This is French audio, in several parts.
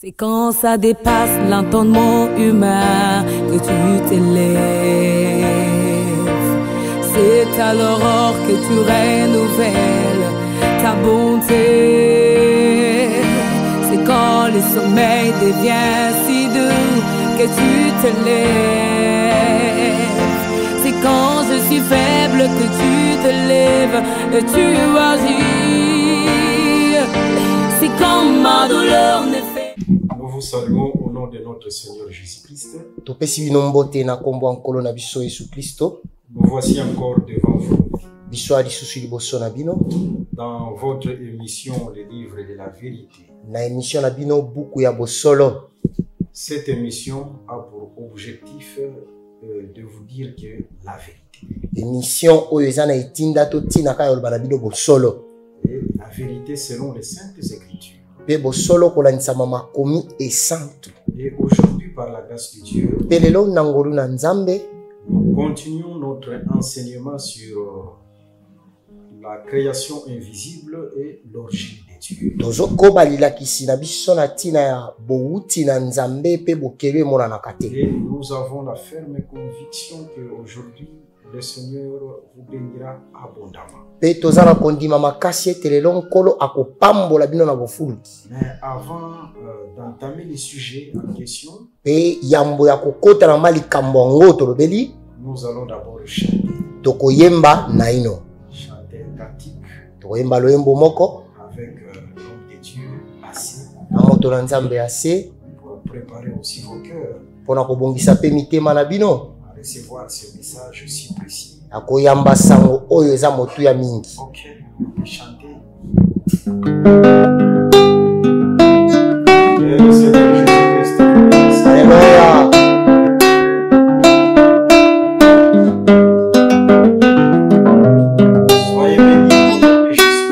C'est quand ça dépasse l'entendement humain que tu t'élèves. C'est à l'aurore que tu renouvelles ta bonté. C'est quand le sommeil devient si doux que tu te lèves. C'est quand je suis faible que tu te lèves et tu agis. C'est quand ma douleur ne fait. Nous vous saluons au nom de notre Seigneur Jésus-Christ. Nous voici encore devant vous. Dans votre émission, les livres de la vérité. Cette émission a pour objectif de vous dire que la vérité. Et la vérité selon les Saintes Écritures. Et aujourd'hui, par la grâce de Dieu, nous continuons notre enseignement sur la création invisible et l'origine de Dieu. Et nous avons la ferme conviction qu'aujourd'hui, le Seigneur vous bénira abondamment. Mais avant d'entamer les sujets en question, nous allons d'abord chanter. Chanter un cantique avec l'homme de Dieu assez pour préparer aussi vos cœurs à recevoir ce message si précis. Ok, on peut chanter. Le Seigneur Jésus-Christ. Alléluia. Soyez bénis au nom de Jésus.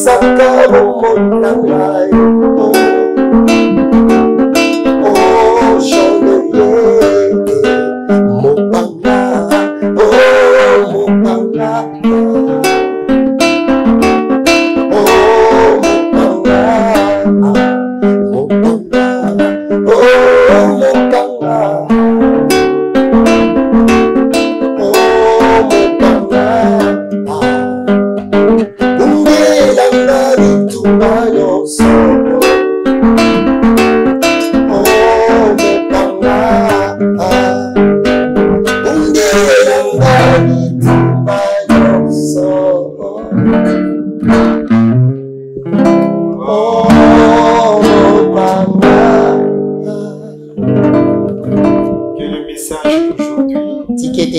Saka Momonanga, oh, chandelier, Mopanga, oh, Mopanga, oh, Mopanga, Mopanga, oh, Mopanga.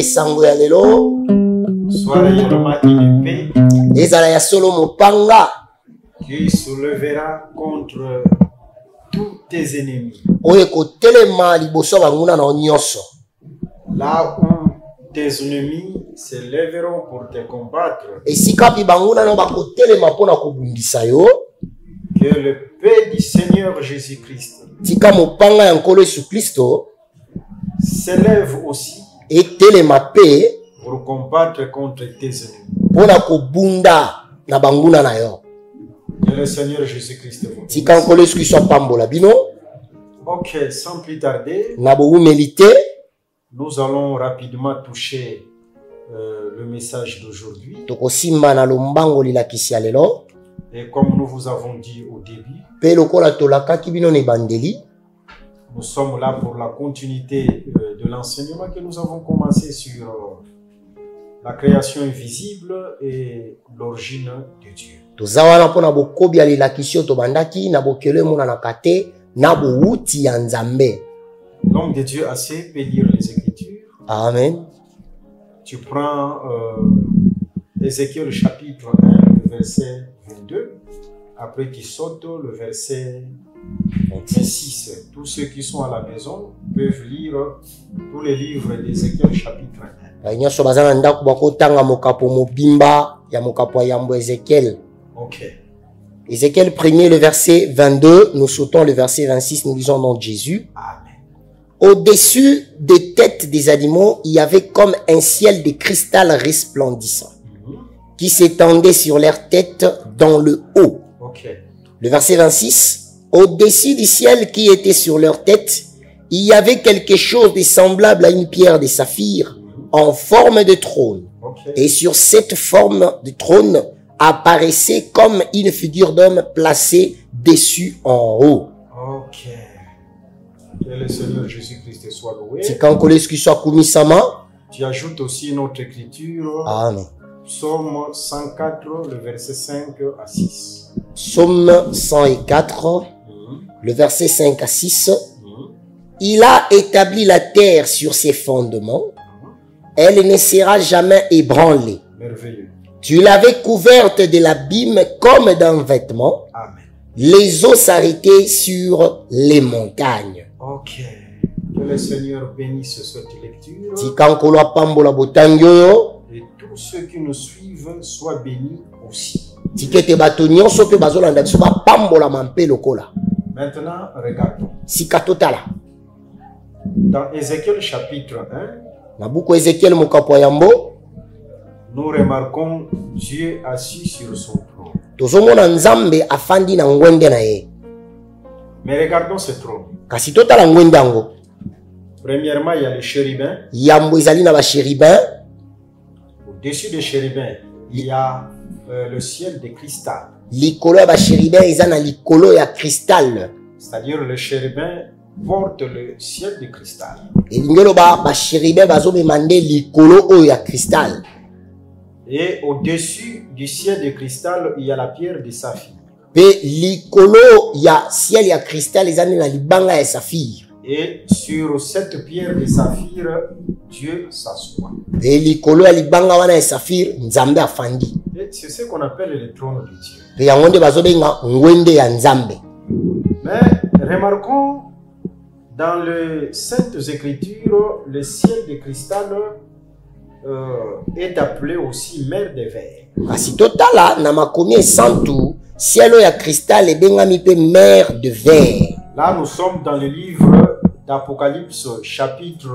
Sango ya lelo soit réellement une épée ezala ya solo mopanga qui soulèvera contre tous tes ennemis. Oye kotelema liboso banguna na nyonso. Là où tes ennemis se lèveront pour te combattre. Esika pi banguna na bakotelema pona kobundisa yo. Que le paix du Seigneur Jésus-Christ tika mopanga ya nkolo Yesu Kristo s'élève aussi et telema pe pour combattre contre tes ennemis. Pona kobunda na banguna na yo. Que le Seigneur Jésus-Christ vous tika nkolo Yesu Kristo pambola bino. Ok, sans plus tarder, na bo humilité, nous allons rapidement toucher le message d'aujourd'hui. Tokosimba na lombango lilakisi ya lelo. Et comme nous vous avons dit au début, pe lokola tolakaki bino ne bandeli, nous sommes là pour la continuité de l'enseignement que nous avons commencé sur la création invisible et l'origine de Dieu. Tozawana pona bokobi ya lilakisi to bandaki na bokele mona na kate na bouti ya Nzambe. L'homme de Dieu assez peut lire les Écritures. Amen. Tu prends Ézéchiel chapitre 1, verset 22. Après tu sautes le verset 26. Tous ceux qui sont à la maison peuvent lire tous les livres d'Ézéchiel chapitre 1. Nyoso bazana ndako bakotanga mokapo mobimba ya mokapo ya yambo Ézéchiel. Ok. Ézéchiel 1er, le verset 22, nous sautons le verset 26, nous lisons dans Jésus. Amen. Au-dessus des têtes des animaux, il y avait comme un ciel de cristal resplendissant qui s'étendait sur leurs têtes dans le haut. Okay. Le verset 26, au-dessus du ciel qui était sur leurs têtes, il y avait quelque chose de semblable à une pierre de saphir en forme de trône. Okay. Et sur cette forme de trône apparaissait comme une figure d'homme placée dessus en haut. Ok. Que le Seigneur Jésus-Christ soit loué. Tu ajoutes aussi une autre écriture. Amen. Psaume 104, le verset 5 à 6. Psaume 104, le verset 5 à 6. Il a établi la terre sur ses fondements. Elle ne sera jamais ébranlée. Merveilleux. Tu l'avais couverte de l'abîme comme d'un vêtement. Amen. Les eaux s'arrêtaient sur les montagnes. Ok. Que le Seigneur bénisse cette lecture. Et tous ceux qui nous suivent soient bénis aussi. Maintenant, regardons. Dans Ézéchiel chapitre 1, nous remarquons Dieu assis sur son trône. Mais regardons ce trône. Premièrement, il y a les chérubins. Au-dessus des chérubins, il y a le ciel de cristal. C'est-à-dire le chérubin porte le ciel de cristal. Et au-dessus du ciel de cristal, il y a la pierre de saphir. Et sur cette pierre de saphir, Dieu s'assoit. Et c'est ce qu'on appelle le trône de Dieu. Mais remarquons, dans les Saintes Écritures, le ciel de cristal est appelé aussi mer de verre. ciel ya cristal ebengami pe mer de verre. Là, nous sommes dans le livre d'Apocalypse, chapitre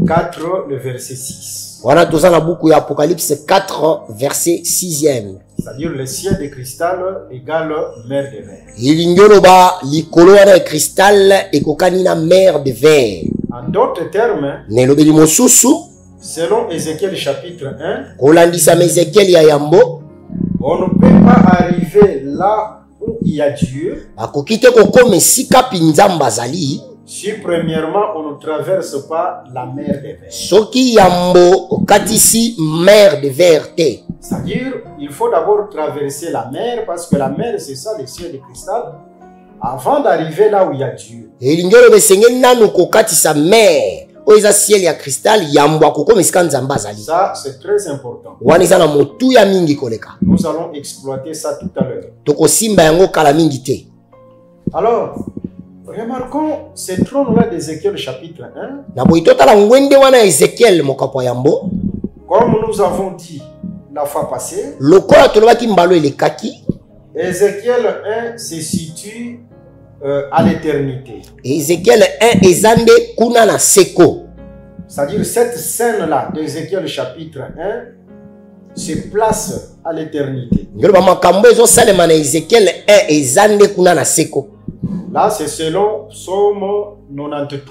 4, le verset 6. Wana toza na buku ya Apocalypse 4 verset 6e. C'est-à-dire le ciel de cristal égale mer de verre. Ilingolo ba likolo wana ya cristal ekokani na mer de verre. En d'autres termes, Nelobeli mosusu selon Ézéchiel chapitre 1, kolandisa Ezekiel ya yambo, on ne peut pas arriver là où il y a Dieu akoki te kokoma esika pinzamba azali si premièrement on ne traverse pas la mer de verre. soki yambo okatisi mer de verre te. C'est-à-dire, il faut d'abord traverser la mer parce que la mer, c'est ça, le ciel de cristal, avant d'arriver là où il y a Dieu. Elingelo besengeli nanu kokatisa mer oyo eza ciel ya cristal yambo akokoma esika nzambe azali. Ça, c'est très important. Wana eza na motuya mingi koleka. Nous allons exploiter ça tout à l'heure. Tokosimba yango kala mingi te. Alors, remarquons ce trône-là d'Ézéchiel chapitre 1. Na boyi totala ngwende wana Ezekiel mokapo ya yambo. Comme nous avons dit la fois passée, Lokola tolobaki mbalo elekaki, Ézéchiel 1 se situe à l'éternité. Ezekiel 1 ezande kuna na seko. C'est-à-dire cette scène-là d'Ézéchiel chapitre 1 se place à l'éternité. Ngelo ba makambo ezosalema na Ezekiel 1 ezande kuna na seko. Là, c'est selon Psaume 93,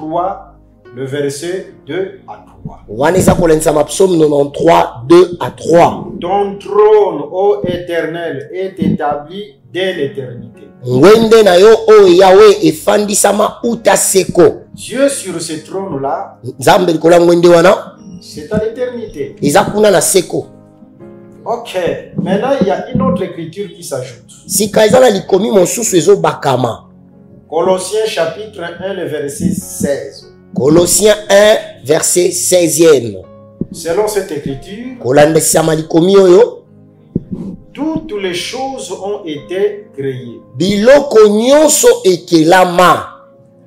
le verset 2 à 3. Wana eza kolendisa ma psaume 93 2 à 3. Ton trône, ô Éternel, est établi dès l'éternité. Ngwende na yo o Yahweh efandisama uta seko. Dieu sur ce trône-là, Nzambe likola ngwende wana c'est à l'éternité. eza kuna na seko. Ok, maintenant il y a une autre écriture qui s'ajoute. Sika eza na likomi mosusu ezobakama. Colossiens chapitre 1, le verset 16. Colossiens 1 verset 16e. Selon cette écriture, Kolandisama likomi oyo toutes les choses ont été créées. biloko nyonso ekelama.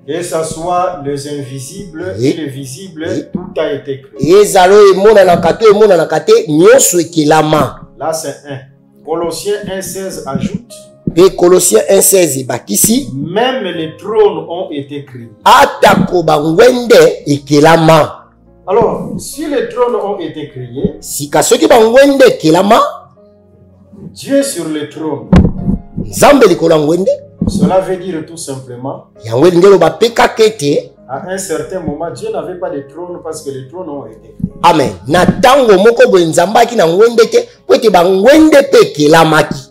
Que ce soit les invisibles et les visibles, tout a été créé. Ezalo emonanaka to emonanaka te nyonso ekelama. Là, c'est 1. Colossiens 1,16 ajoute, Pe Colossiens 1,16 ebakisi même les trônes ont été créés. atako bangwende ekelama. Alors, si les trônes ont été créés, Sika soki bangwende ekelama, Dieu sur le trône, Nzambe likola ngwende, cela veut dire tout simplement, yango elingelo bapekaka ete à un certain moment, Dieu n'avait pas de trône parce que les trônes ont été créés. amen. Na tango moko boye Nzambe aki na ngwende te po ete bangwende pe ekelamaki.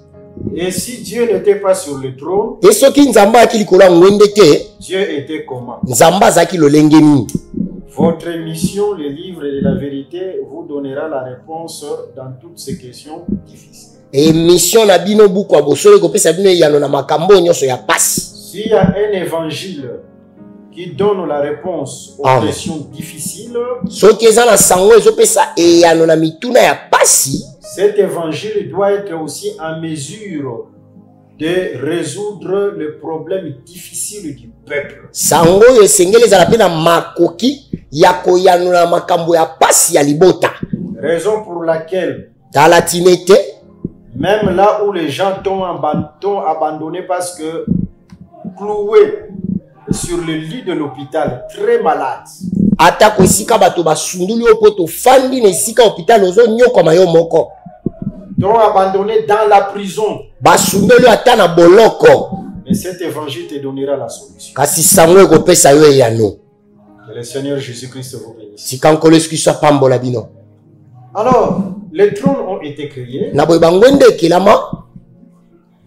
Et si Dieu n'était pas sur le trône, Te soki Nzambe aki likola ngwende te, Dieu était comment? Nzambe azalaki lolenge nini? Votre émission, le livre de la vérité, vous donnera la réponse dans toutes ces questions difficiles. Émission na bino buku abosolo kopesa bino yano na makambo nyonso ya pasi. S'il y a un évangile qui donne la réponse aux Amen. questions difficiles, Soki eza na sango ezopesa eyano na mituna ya pasi, cet évangile doit être aussi en mesure de résoudre le problème difficile du peuple. sango oyo esengeli ezala mpe na makoki ya koyanola makambo ya pasi ya libota. Raison pour laquelle, Tala tina ete même là où les gens t'ont abandonné parce que cloué sur le lit de l'hôpital, très malade, atako esika bato basunduli yo mpo tofandi na esika hôpital ozonyokoma yo moko, t'ont abandonné dans la prison. basundoli yo ata na boloko, Mais cet évangile te donnera la solution. kasi sango ekopesa yo eyano. Que le Seigneur Jésus-Christ vous bénisse. Tika nkolo Yesu Kristo apambola bino. Alors, les trônes ont été créés. Na boye bangwende ekelama,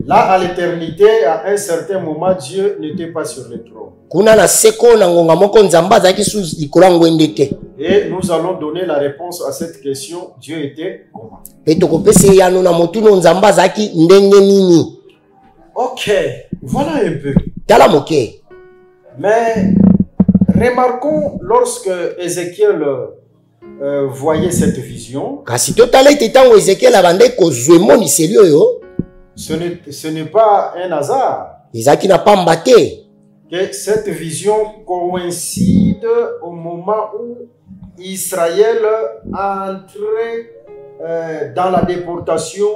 Là, à l'éternité, à un certain moment, Dieu n'était pas sur le trône. kuna na seko na ngonga moko Nzambe azalaki su likolo ya ngwende te. Et nous allons donner la réponse à cette question. Dieu était comment? Pe tokopesa eyano na motuno Nzambe azalaki ndenge nini. Ok, voilà un peu. Tala moke. Mais remarquons, lorsque Ézéchiel voyait cette vision, Kasi totala ete ntango Ezekiel abandaki kozwa emoniseli oyo, ce n'est pas un hasard ezalaki na pamba te. que cette vision coïncide au moment où Israël a entré dans la déportation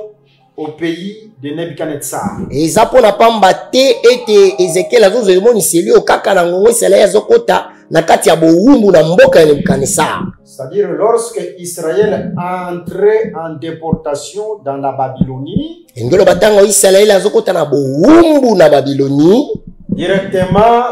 au pays de Nebuchadnezzar. eza pona pamba te ete Ezekiel azozomonisa elio kaka na ngongo Israël azokota na kati ya bowumbu na mboka ya Nebuchadnezzar. C'est-à-dire lorsque Israël entrait en déportation dans la Babylonie, engelo batanga Israël azokota na bowumbu na Babylonie, directement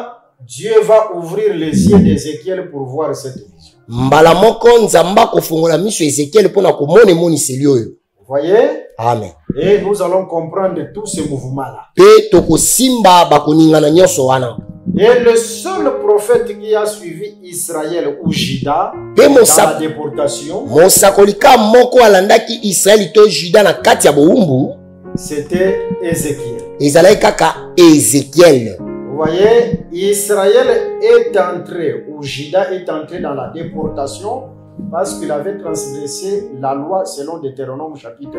Dieu va ouvrir les yeux d'Ézéchiel pour voir cette vision. mbala moko nzamba kofungola miso Ezekiel pona komona monisa elio yo. Vous voyez? Amen. Et nous allons comprendre tous ces mouvements-là. Pe tokosimba bakoningana nyonso wana. Et le seul prophète qui a suivi Israël ou Juda Pe dans la déportation, mosakolika moko alandaki Israël to Juda na kati ya bowumbu, c'était Ézéchiel. ezalaki kaka Ezekiel. Vous voyez, Israël est entré, ou Juda est entré dans la déportation parce qu'il avait transgressé la loi selon Deutéronome chapitre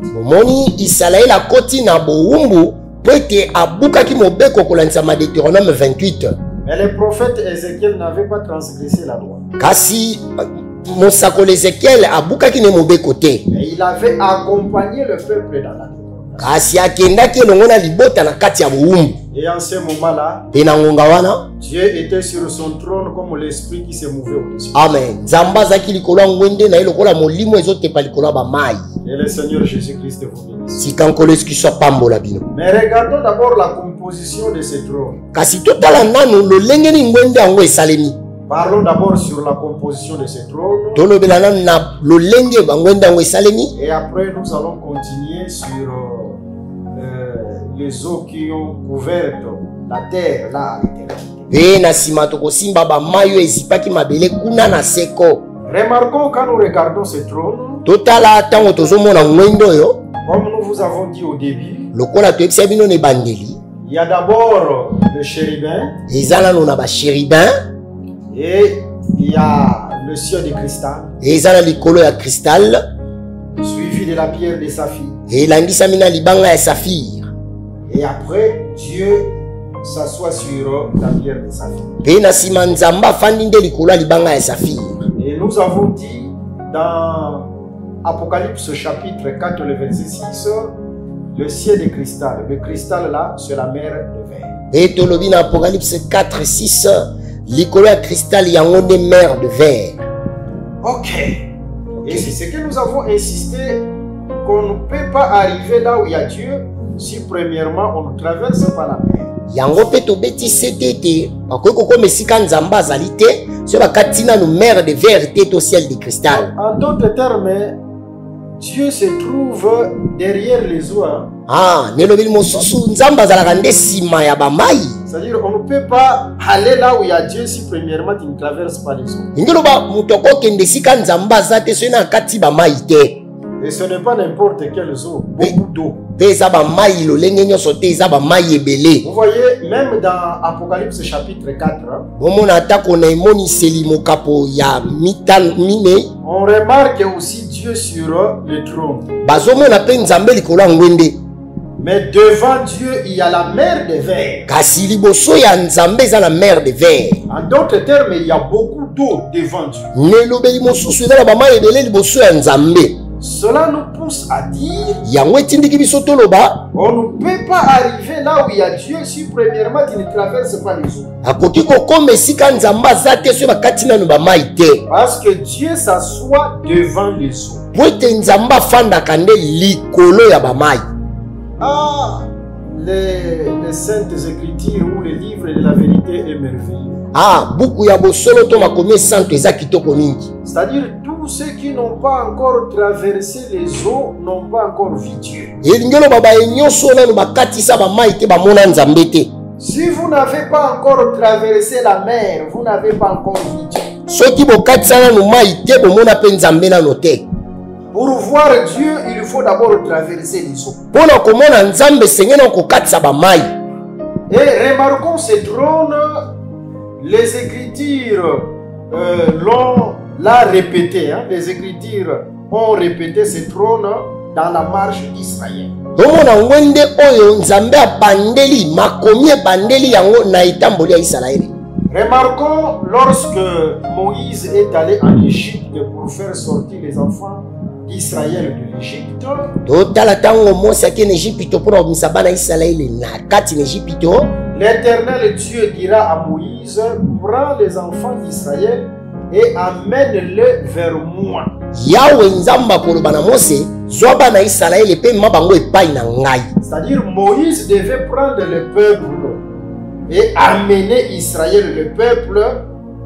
28. Bomoni Israël akoti na bowumbu po ete abukaki mobeko kolandisa ma Deutéronome 28. Mais le prophète Ézéchiel n'avait pas transgressé la loi. Kasi mosakoli Ezekiel abukaki ne mobeko te. Et il avait accompagné le peuple dans la déportation. Kasi akendaki elongo na libota na kati ya bowumbu. Et en ce moment-là, Pe na ngonga wana, Dieu était sur son trône comme l'esprit qui se mouvait au-dessus. amen, nzamba azalaki likolo ya ngwende na ye lokola molimo ezotepa likolo ya bamai. Et le Seigneur Jésus-Christ vous bénisse. Sika nkolo Yesu Kristo apambola bino. Mais regardons d'abord la composition de ce trône. Kasi totala nanu lolenge ni ngwende yango esalemi. Parlons d'abord sur la composition de ce trône. Tolobela nanu na lolenge bangwende yango esalemi. Et après, nous allons continuer sur les eaux qui ont couvert la terre là à l'éternité. Pe na sima tokosimba bamai oyo ezipaki mabele kuna na seko. Remarquons quand nous regardons ce trône, Totala ntango tozomona ngwende oyo, comme nous vous avons dit au début, lokola toyebisa bino na ebandeli, il y a d'abord le chérubin eza nano na bashérubin, et il y a le ciel de cristal, eza na likolo ya cristal, suivi de la pierre de saphir. elangisami na libanga ya safire. Et après, Dieu s'assoit sur la pierre de saphir. Pe na sima nzamba afandi nde likolo ya libanga ya safire. Et nous avons dit dans Apocalypse chapitre 4, le verset 6, le ciel de cristal. Le cristal là, c'est la mer de verre. Pe tolobi na Apocalypse 4, 6, likolo ya cristal yango nde mer de verre. Ok. Et c'est ce que nous avons insisté, qu'on ne peut pas arriver là où il y a Dieu si premièrement on ne traverse pas la mer. Yango pe tobeti setete bakoki kokoma esika nzamba azali te so bakati nanu mer de verre te to ciel de cristal. En d'autres termes, Dieu se trouve derrière les eaux. Ah, nelobeli mosusu nzamba azalaka nde nsima ya bamai. C'est-à-dire on ne peut pas aller là où il y a Dieu si premièrement tu ne traverses pas les eaux. Ngeloba moto akokende esika nzamba aza te soki na kati bamai te. Et ce n'est pas n'importe quelle eau, beaucoup d'eau. Pe eza bamai lolenge nyonso te eza bamai ebele. Vous voyez, même dans Apocalypse chapitre 4, bomona atako na emoniseli mokapo ya mine, on remarque aussi Dieu sur le trône. bazomona pe nzambe likolo ya ngwende. Mais devant Dieu, il y a la mer de verre. Kasi liboso ya nzambe eza na mer de verre. En d'autres termes, il y a beaucoup d'eau devant Dieu. Nelobeli mosusu eza na bamai ebele liboso ya nzambe. Cela nous pousse à dire Yango etindiki biso toloba on ne peut pas arriver là où il y a Dieu si premièrement tu ne traverses pas les eaux. akoki kokoma esika nzambe aza te soki bakati nanu bamai te. Parce que Dieu s'assoit devant les eaux. Po ete nzambe afandaka nde likolo ya bamai. Ah, les saintes écritures ou les livres de la vérité est merveilleux. Ah, buku ya bosolo to makomi esanto eza kitoko mingi. C'est-à-dire tous ceux qui n'ont pas encore traversé les eaux n'ont pas encore vu Dieu. Elingi oloba baye nyonso nanu bakatisa bamai te bamona nzambe te. Si vous n'avez pas encore traversé la mer, vous n'avez pas encore vu Dieu. Soki bokatisa nanu mai te bomona pe nzambe nano te. Pour voir Dieu, il faut d'abord traverser les eaux. Pona komona nzambe sengeli na kokatisa bamai. Et remarquons ce trône, les Écritures l'ont répété. Hein? Les Écritures ont répété ce trône dans la marche d'Israël. Tomona ngwende oyo nzambe abandeli makomi ebandeli yango na etamboli ya Israeli. Remarquons lorsque Moïse est allé en Égypte pour faire sortir les enfants d'Israël de l'Égypte, l'Éternel Dieu dira à Moïse, prends les enfants d'Israël et amène-les vers moi. C'est-à-dire Moïse devait prendre le peuple et amener Israël, le peuple,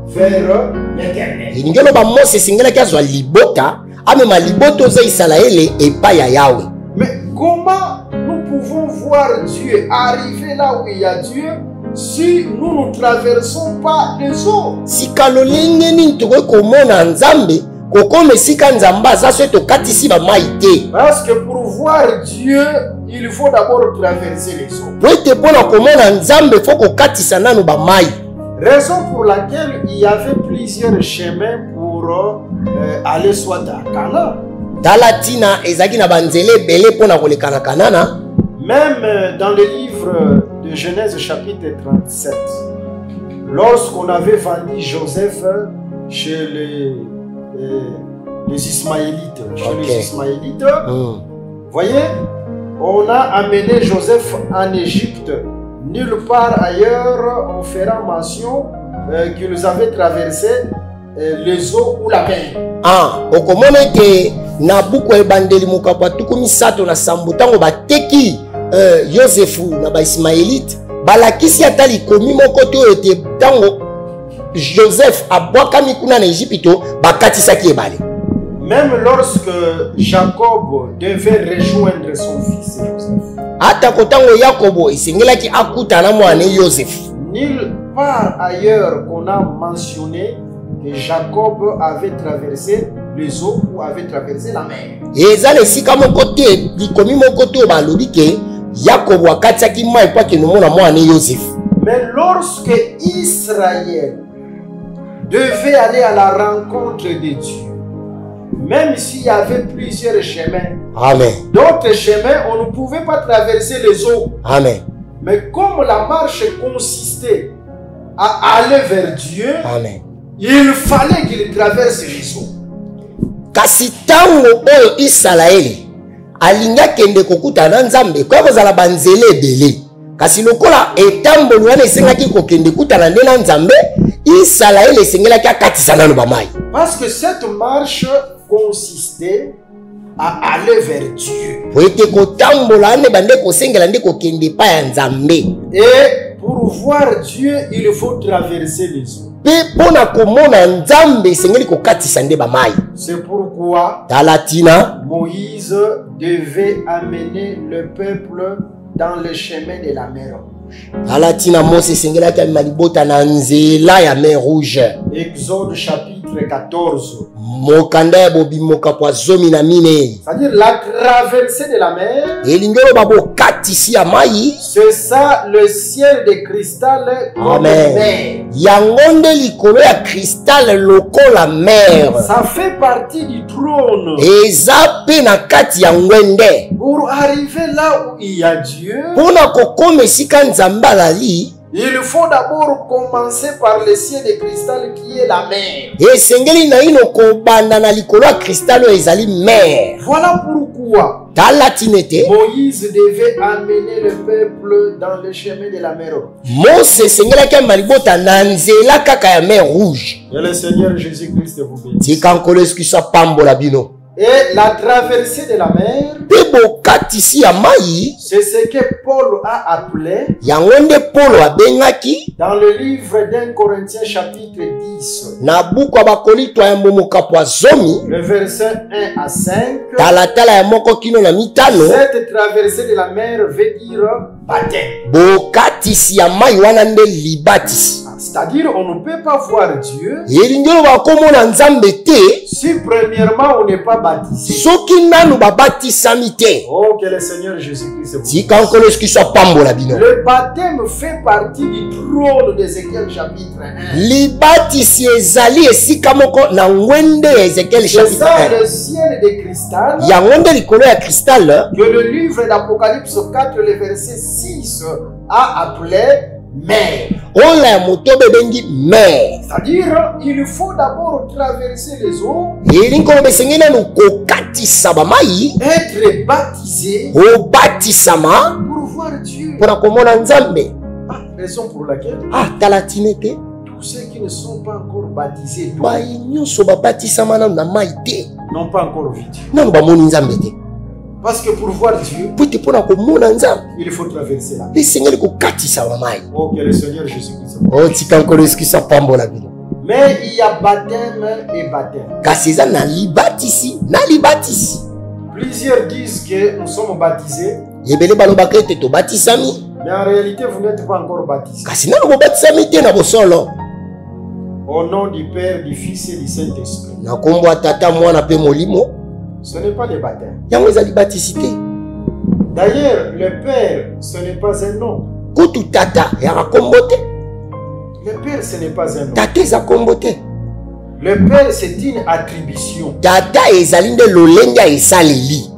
vers l'Éternel. Mais comment nous pouvons voir Dieu arriver là où il y a Dieu si nous ne traversons pas les eaux? Parce que pour voir Dieu, il faut d'abord traverser les eaux. Raison pour laquelle il y avait plusieurs chemins pour aller soit à Canaan. Même dans le livre de Genèse chapitre 37, lorsqu'on avait vendu Joseph chez les Ismaélites, voyez, on a amené Joseph en Égypte. Nulle part ailleurs on fera mention qu'ils avaient traversé les eaux ou la mer. Nabuko ebandeli mukapwa tukumi sato na sambutango bateki Yosefu na ba Ismaélite balakisi atali komi moko to ete tango Joseph abwakami kuna na Égypte bakatisaki ebale. Même lorsque Jacob devait rejoindre son fils Joseph, ata kotango Yakobo isengelaki akutana mwana Joseph, nulle part ailleurs qu'on a mentionné que Jacob avait traversé les eaux ou avait traversé la mer. Mais lorsque Israël devait aller à la rencontre de Dieu, même s'il y avait plusieurs chemins, d'autres chemins, on ne pouvait pas traverser les eaux. Mais comme la marche consistait à aller vers Dieu, il fallait qu'il traverse les eaux. Kasi tango oyo Israeli alinga kende kokuta na Nzambe kwa kozala banzele ebele, kasi lokola etambolo wana esengaki kokende kutana nde na Nzambe, Israeli esengelaki akatisa nano bamai. Parce que cette marche consistait à aller vers Dieu. Po ete kotambola ne bande kosengela nde kokende pa ya Nzambe. Et pour voir Dieu, il faut traverser les eaux. C'est pourquoi Moïse devait amener le peuple dans le chemin de la mer Rouge. Exode chapitre 14. C'est-à-dire la traversée de la mer. C'est ça le ciel de cristal. Amen. Ça fait partie du trône. Pour arriver là où il y a Dieu, il faut d'abord commencer par le ciel de cristal qui est la mer. Voilà pourquoi Moïse devait amener le peuple dans le chemin de la mer Rouge. Et le Seigneur Jésus-Christ vous bénisse. Et la traversée de la mer, c'est ce que Paul a appelé dans le livre d'1 Corinthiens chapitre 10, le verset 1 à 5. Cette traversée de la mer veut dire baptême. C'est-à-dire on ne peut pas voir Dieu si premièrement on n'est pas baptisé. Oh, que le Seigneur Jésus-Christ vous bénisse. Le baptême fait partie du trône d'Ézéchiel chapitre 1. C'est ça le ciel de cristal que le livre d'Apocalypse 4, le verset 6 a appelé mer. oyo ya motoba ebengi mer. C'est-à-dire, il faut d'abord traverser les eaux, elingi koloba esengeli nanu kokatisa bamai, être baptisé obatisama pour voir Dieu. mpona komona nzambe. Raison pour laquelle tala tina ete tous ceux qui ne sont pas encore baptisés bayi nyonso babatisama nanu na mai te, n'ont pas encore vu Dieu. nanu bamoni nzambe te. Parce que pour voir Dieu, po ete mpona komona nzambe il faut traverser là. esengeli kokatisa bamai. Oh, que le Seigneur Jésus-Christ. otika nkolo esukisa apambola bino. Mais il y a baptême et baptême. kasi eza na libatisi na libatisi. Plusieurs disent que nous sommes baptisés, ebele balobaka ete tobatisami, mais en réalité, vous n'êtes pas encore baptisés. kasi nanu bobatisami te na bosolo. Au nom du Père, du Fils et du Saint-Esprit. na kombo ya tata mwana mpe molimo, Ce n'est pas les baptêmes. yango eza libatisi te. D'ailleurs, le Père, ce n'est pas un nom. kutu tata yaka kombo te, Le Père, ce n'est pas un nom. tata eza kombo te. Le Père, c'est une attribution. tata ezali nde lolenge ya esaleli.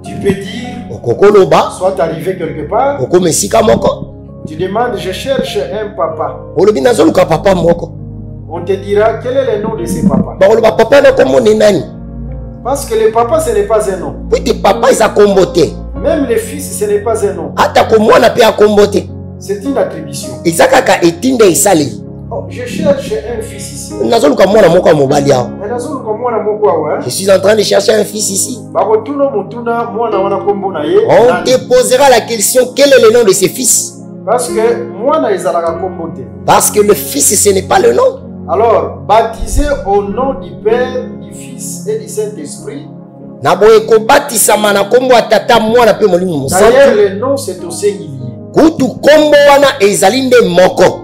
Tu peux dire, okokoloba soit arrivé quelque part, okoma esika moko, tu demandes, je cherche un papa. olobi nazoluka papa moko, On te dira, quel est le nom de ce papa? bakoloba papa na kombo ne nani. Parce que le papa, ce n'est pas un nom. po ete papa eza kombo te, Même le fils, ce n'est pas un nom. atako mwana mpe akombo te, C'est une attribution. eza kaka etinda esaleli. Oh, je cherche un fils ici. nazoluka mwana moko ya mobali awa. Mais nazolo comme moi, mon quoi, Je suis en train de chercher un fils ici. Bakotuna mutuna mwana wana kombo na ye. On te posera la question, quel est le nom de ce fils? Parce que mwana ezalaka kombo te. Parce que le fils, ce n'est pas le nom. Alors, baptisé au nom du Père, du Fils et du Saint-Esprit. Na boye kobatisama na kombo ya tata mwana pe molimo mosantu. D'ailleurs, le nom c'est au singulier. Kutu kombo wana ezali nde moko.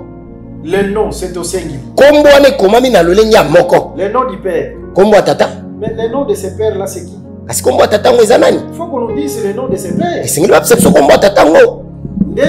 Le nom c'est au singulier. Kombo wana ekomami na lolenge ya moko. Le nom du Père. Kombo ya tata. Mais le nom de ce Père là c'est qui? Kasi kombo ya tata ngo eza nani? Il faut qu'on nous dise le nom de ce Père. Esengeli bapesa biso kombo ya tata ngo. Nde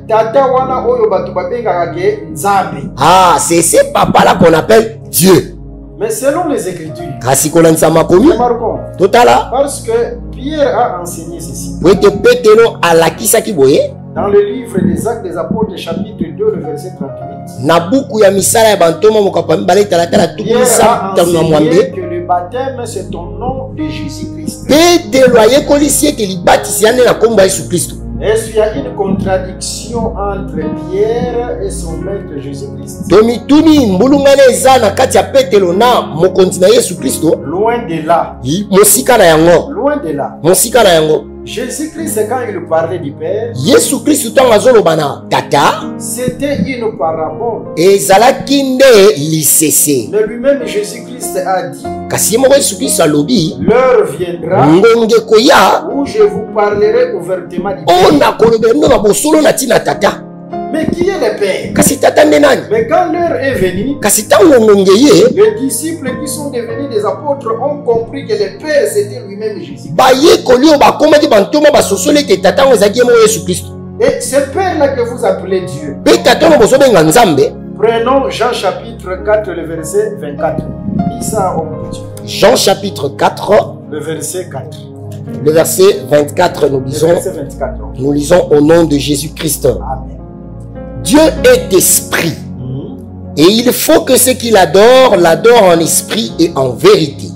tata wana oyo bato babengaka ke Nzambe. Ah, c'est ce papa là qu'on appelle Dieu. Mais selon les Écritures, Kasi kolandisa makomi. remarquons, Totala. parce que Pierre a enseigné ceci. Po ete Petelo alakisaki boye. Dans le livre des Actes des Apôtres, chapitre 2, le verset 38, Na buku ya misala ya bantoma mokapa mibale talatala tuku Pierre a misatu na enseigné mwambe. que le baptême, c'est au nom de Jésus-Christ. Petelo ayekolisi ete libatisi ya nde na kombo ya Yesu Kristo. Est-ce qu'il y a une contradiction entre Pierre et son maître Jésus-Christ? Tomituni mbulungana eza na kati ya Petelo na mokonzi na Yesu Kristo. Loin de là. Mosika na yango. Loin de là. Mosika na yango. Jésus-Christ, quand il parlait du Père, Yesu Kristo ntango azoloba na tata, c'était une parabole. ezalaki nde lisese. Mais lui-même, Jésus-Christ a dit, Kasi ye moko Yesu Kristo alobi, l'heure viendra ngonge koya où je vous parlerai ouvertement du oyo Père. nakolobela bino na bosolo na ntina tata. Mais qui est le Père? Kasi tata nde nani? Mais quand l'heure est venue, Kasi ntango ngonge ye, les disciples qui sont devenus des apôtres ont compris que le Père c'était lui-même Jésus. bayekoli oyo bakomaki bantoma basosoli ete tata ngo ezalaki ye moko Yesu Kristo. Et ce Père-là que vous appelez Dieu, Mpe tata ngo bozobenga Nzambe. prenons Jean chapitre 4, le verset 24. Dis ça au petit. Jean chapitre 4, Le verset 4. le verset 24, nous Le lisons, verset 24. nous lisons au nom de Jésus-Christ. Amen. Dieu est esprit. Et il faut que ceux qui l'adorent en esprit et en vérité.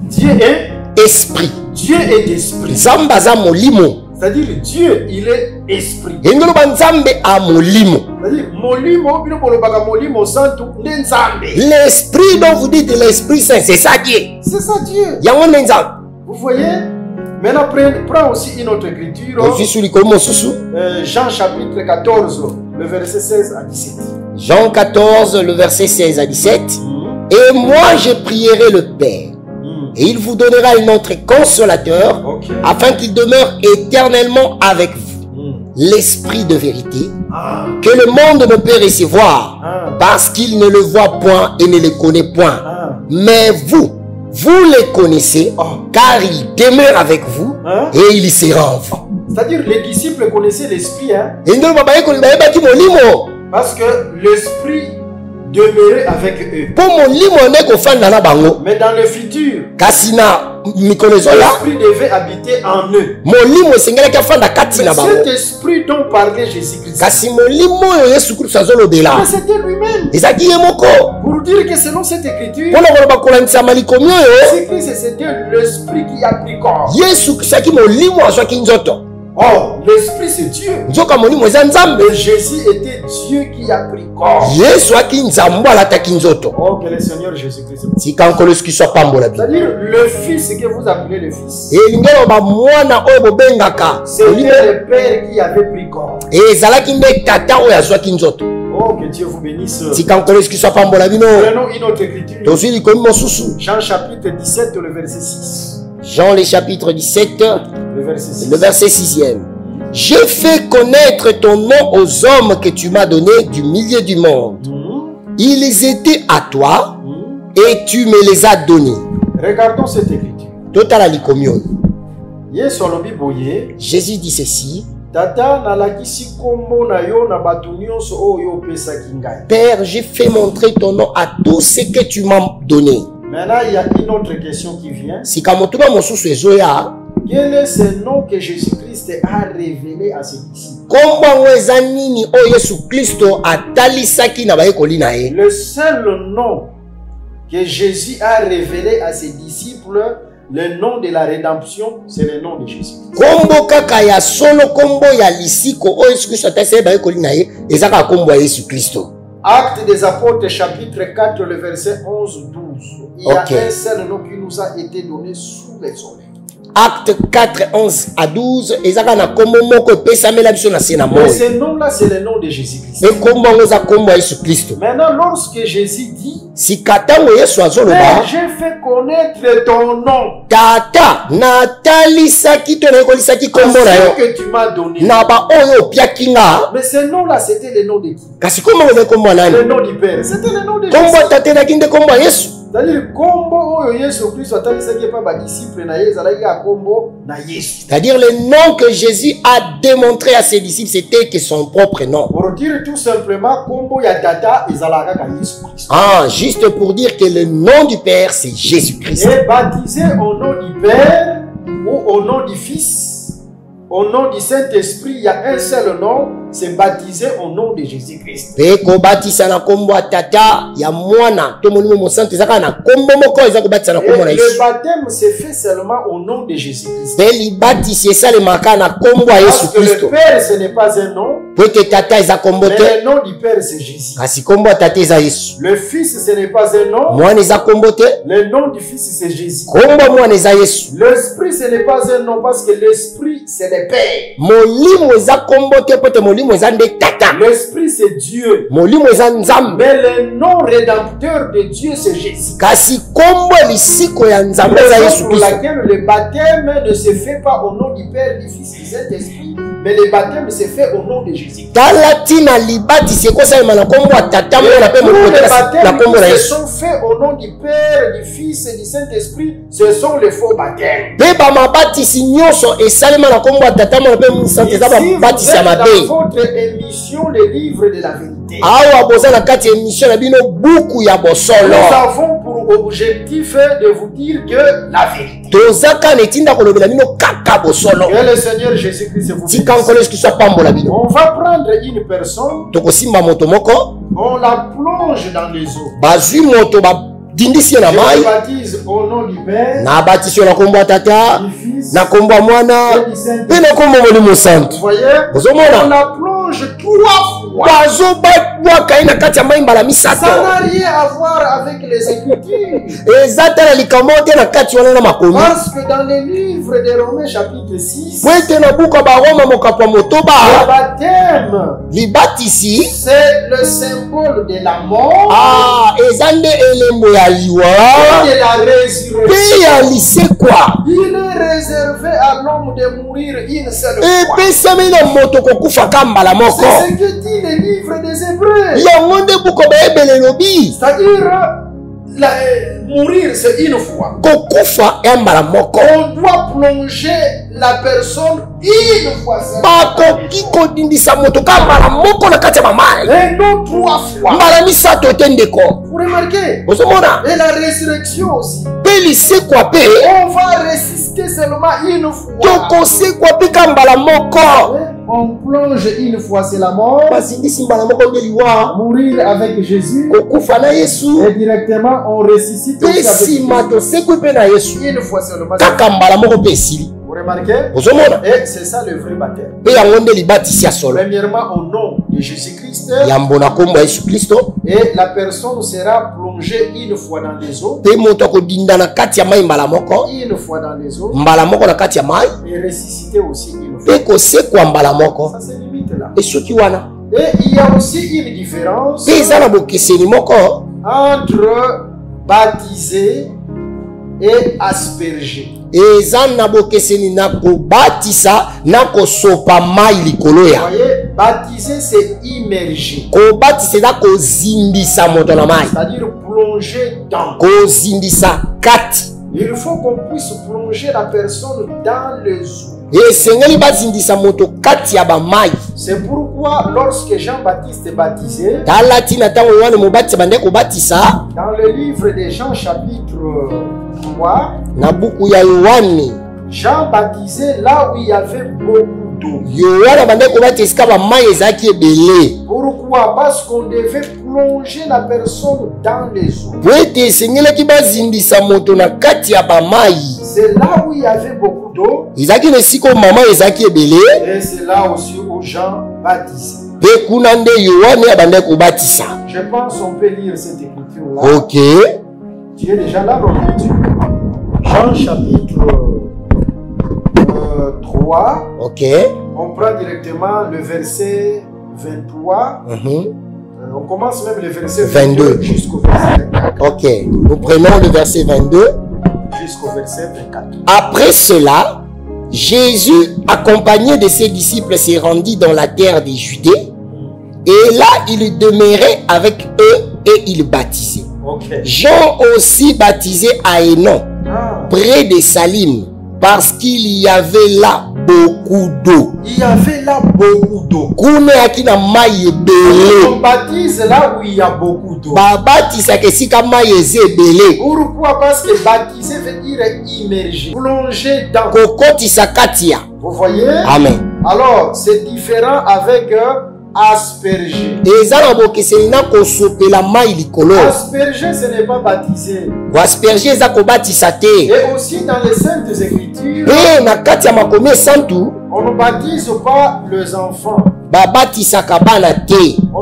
Dieu est Esprit. Dieu est esprit. Nzambe aza molimo. C'est-à-dire Dieu, il est esprit. Engoloba Nzambe a molimo. C'est-à-dire molimo, bino bolobaka molimo santu nde Nzambe. L'esprit dont vous dites l'Esprit Saint, c'est ça Dieu. C'est ça Dieu. Yango nde Nzambe. Vous voyez? Maintenant, prends aussi une autre écriture. Ozwi su likolo mosusu. Jean chapitre 14, le verset 16 à 17. Jean 14, le verset 16 à 17. Et moi je prierai le Père. Et il vous donnera un autre consolateur, Ok. afin qu'il demeure éternellement avec vous. L'esprit de vérité, Ah, que le monde ne peut recevoir, ah, parce qu'il ne le voit point et ne le connaît point. ah. Mais vous les connaissez, Oh. car il demeure avec vous, Hein? et il y sera en vous. C'est-à-dire les disciples connaissaient l'esprit, hein? Et nous, bayekoli bayebaki molimo. Parce que l'esprit demeurer avec eux. Mais dans le futur, l'esprit devait habiter en eux. Cet esprit dont parlait Jésus-Christ, mais c'était lui-même. Pour dire que selon cette écriture, Jésus-Christ, c'était l'esprit qui a pris corps. Oh, l'esprit c'est Dieu. Et Jésus était Dieu qui a pris corps. Oh, que le Seigneur Jésus-Christ. C'est-à-dire le Fils que vous appelez le Fils. C'était le Père qui avait pris corps. Oh, que Dieu vous bénisse. Prenons une autre écriture. Jean chapitre 17, le verset 6. Jean le chapitre 17, le verset 6e. J'ai fait connaître ton nom aux hommes que tu m'as donnés du milieu du monde. Ils étaient à toi et tu me les as donnés. Regardons cette écriture. Jésus dit ceci. Père, j'ai fait montrer ton nom à tous ceux que tu m'as donné. Maintenant, il y a une autre question qui vient. Quel est ce nom que Jésus-Christ a révélé à ses disciples? Le seul nom que Jésus a révélé à ses disciples, le nom de la rédemption, c'est le nom de Jésus. Actes des apôtres chapitre 4 le verset 11-12. Il y a un seul nom qui nous a été donné sous les soleils. Acte 4, 11 à 12. Mais ce nom-là, c'est le nom de Jésus-Christ. Maintenant, lorsque Jésus dit, j'ai fait connaître ton nom, ce que tu m'as donné. Mais ce nom-là, c'était le nom de qui? Le nom du Père. C'était le nom de Jésus. C'est-à-dire, c'est-à-dire le nom que Jésus a démontré à ses disciples, c'était que son propre nom. Pour dire tout simplement, juste pour dire que le nom du Père, c'est Jésus-Christ. Et baptisé au nom du Père ou au nom du Fils, au nom du Saint-Esprit, il y a un seul nom, c'est baptisé au nom de Jésus-Christ. Et le baptême se fait seulement au nom de Jésus-Christ. Parce que le Père, ce n'est pas un nom, mais le nom du Père, c'est Jésus. Le Fils, ce n'est pas un nom, le nom du Fils, c'est Jésus. L'Esprit, ce n'est pas un nom, parce que l'Esprit, c'est le Père. L'Esprit, c'est Dieu. Mais le nom rédempteur de Dieu, c'est Jésus. Raison pour laquelle le baptême ne se fait pas au nom du Père, du Fils et du Saint-Esprit, mais le baptême se fait au nom de Jésus. Les baptêmes qui sont faits au nom du Père, du Fils et du Saint-Esprit, ce sont les faux baptêmes. Ici, vous êtes dans votre émission, le livre de la vérité. Nous avons pour objectif de vous dire que la vérité. Que le Seigneur Jésus-Christ vous bénisse. On va prendre une personne, on la plonge dans les eaux. Je baptise au nom du Père, du Fils et du Saint-Esprit. Vous voyez, on la plonge 3 fois. Ça n'a rien à voir avec les Écritures. Parce que dans le livre de Romains chapitre 6, le baptême, c'est le symbole de la mort et de la résurrection. Il est réservé à l'homme de mourir une seule fois. C'est ce que dit le livre des Hébreux. C'est-à-dire, mourir, c'est une fois. Kokufa embala moko. On doit plonger la personne une fois. Bakoki kodindisa moto ka mbala moko na kati ya mamai. Et non 3 fois. Mbala misato te ndeko. Vous remarquez? Ozomona? Et la résurrection aussi. Pelise kwa pe. On va résister seulement une fois. Tokose kwa pe ka mbala moko. On plonge une fois, c'est la mort. Bazindisi mbala moko ngeliwa. Mourir avec Jésus. Kokufa na Yesu. Et directement, on ressuscite aussi avec Pesi mato sekwe pe na Yesu. une fois seulement. Kaka mbala moko pe esili. Vous remarquez? Ozomona? Et c'est ça le vrai baptême. Pe yango nde libatisi ya solo. Premièrement, au nom de Jésus-Christ. Yambo na kombo ya Yesu Kristo. Et la personne sera plongée une fois dans les eaux. Pe moto akodinda na kati ya mai mbala moko. Une fois dans les eaux. Mbala moko na kati ya mai. Et ressusciter aussi une fois. Pe kosekwa mbala moko. Ça se limite là. Esoki wana. Et il y a aussi une différence Pe eza na bokeseni moko entre baptiser et asperger. eza na bokeseni na kobatisa na kosopa mai likolo Vous ya. voyez, baptiser c'est immerger. Kobatisa eza kozindisa moto na mai. C'est-à-dire plonger dans. Kozindisa kati. Il faut qu'on puisse plonger la personne dans les eaux. Esengeli bazindisa moto kati ya bamai. C'est pourquoi lorsque Jean-Baptiste est baptisé, Tala tina ntango Yohane mobatisa bande kobatisa dans le livre de Jean chapitre 3, na buku ya Yohane. Jean baptisait là où il y avait beaucoup d'eau. Yohane bande kobatisa esika bamai ezalaki ebele. Pourquoi? Parce qu'on devait plonger la personne dans les eaux. Po ete esengelaki bazindisa moto na kati ya bamai. C'est là où il y avait beaucoup d'eau. Ezalaki na esika oyo mama ezalaki ebele. Et c'est là aussi où Jean baptisait. Pe kuna nde Yohane abande kobatisa. Je pense qu'on peut lire cette écriture-là. Ok. Tu es déjà là, on continue. Jean chapitre 3. Ok. On prend directement le verset 23. On commence même le verset 22 jusqu'au verset 24. Ok. Nous prenons le verset 22. Jusqu'au verset 24. Après cela, Jésus, accompagné de ses disciples, s'est rendu dans la terre des Judée. Et là, il demeurait avec eux et il baptisait. Okay. Jean aussi baptisait à Hénon, près de Salim, parce qu'il y avait là beaucoup d'eau. Il y avait là beaucoup d'eau. On baptise là où il y a beaucoup d'eau. Pourquoi? Parce que baptiser veut dire immerger, plonger dans. Vous voyez? Amen. Alors, c'est différent avec asperger. Asperger, ce n'est pas baptiser. Et aussi dans les Saintes Écritures, on ne baptise pas les enfants. On